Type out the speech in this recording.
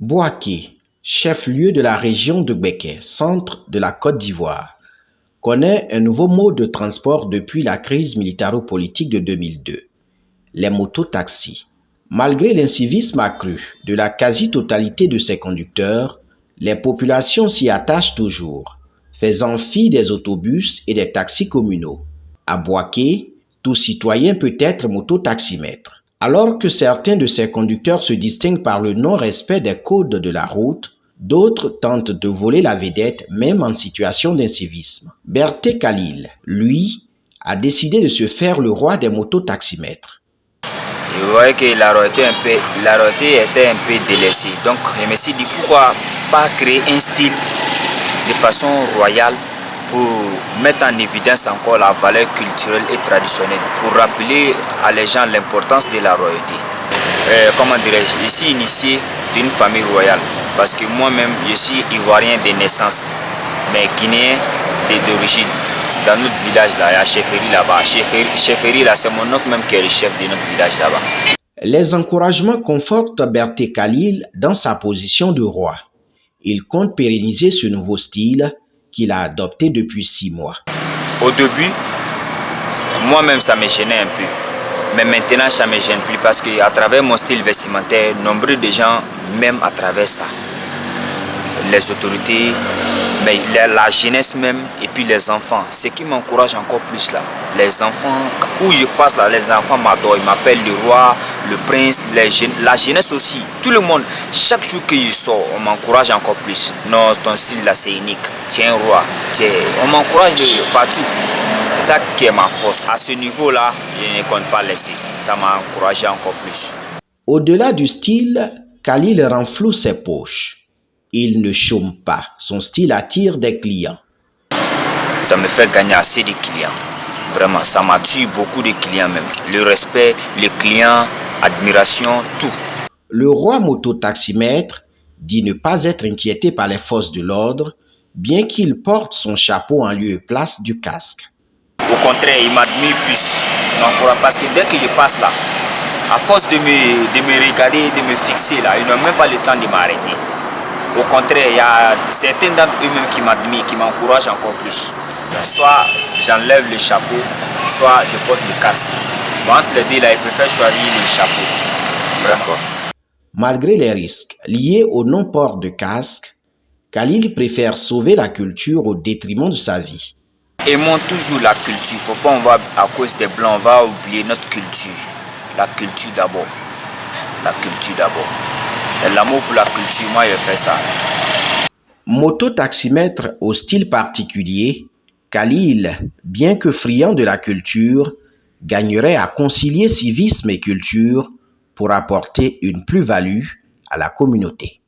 Bouaké, chef-lieu de la région de Béké, centre de la Côte d'Ivoire, connaît un nouveau mode de transport depuis la crise militaro-politique de 2002, les mototaxis. Malgré l'incivisme accru de la quasi-totalité de ses conducteurs, les populations s'y attachent toujours, faisant fi des autobus et des taxis communaux. À Bouaké, tout citoyen peut être mototaximètre. Alors que certains de ces conducteurs se distinguent par le non-respect des codes de la route, d'autres tentent de voler la vedette même en situation d'incivisme. Berté Khalil, lui, a décidé de se faire le roi des mototaximètres. Je voyais que la royauté était un peu délaissée. Donc je me suis dit pourquoi pas créer un style de façon royale pour mettre en évidence encore la valeur culturelle et traditionnelle, pour rappeler à les gens l'importance de la royauté. Comment dirais-je, je suis initié d'une famille royale parce que moi-même je suis ivoirien de naissance, mais guinéen d'origine. Dans notre village là, il y a Chefferie là-bas. Chefferie là, c'est mon oncle même qui est le chef de notre village là-bas. Les encouragements confortent Berté Khalil dans sa position de roi. Il compte pérenniser ce nouveau style qu'il a adopté depuis 6 mois. Au début, moi-même ça me gênait un peu. Mais maintenant ça ne me gêne plus parce qu'à travers mon style vestimentaire, nombreux de gens m'aiment à travers ça. Les autorités, mais la jeunesse même et puis les enfants. Ce qui m'encourage encore plus là. Les enfants, où je passe là, les enfants m'adorent. Ils m'appellent le roi, le prince, la jeunesse aussi. Tout le monde, chaque jour que je sors, on m'encourage encore plus. Non, ton style là c'est unique. Tu es un roi. On m'encourage partout. C'est ça qui est ma force. À ce niveau là, je ne compte pas laisser. Ça m'a encouragé encore plus. Au-delà du style, Khalil renfloue ses poches. Il ne chôme pas. Son style attire des clients. Ça me fait gagner assez de clients. Vraiment, ça m'attire beaucoup de clients même. Le respect, les clients, admiration, tout. Le roi mototaximètre dit ne pas être inquiété par les forces de l'ordre, bien qu'il porte son chapeau en lieu et place du casque. Au contraire, il m'admire plus. Parce que dès que je passe là, à force de me regarder, de me fixer là, ils n'ont même pas le temps de m'arrêter. Au contraire, il y a certains d'entre eux-mêmes qui m'admirent, qui m'encouragent encore plus. Soit j'enlève le chapeau, soit je porte le casque. Bon, entre les deux, là, ils préfèrent choisir le chapeau. Vraiment. Malgré les risques liés au non-port de casque, Khalil préfère sauver la culture au détriment de sa vie. Aimons toujours la culture. Faut pas à cause des blancs, on va oublier notre culture. La culture d'abord. La culture d'abord. Et l'amour pour la culture, moi je fais ça. Mototaximètre au style particulier, Khalil, bien que friand de la culture, gagnerait à concilier civisme et culture pour apporter une plus-value à la communauté.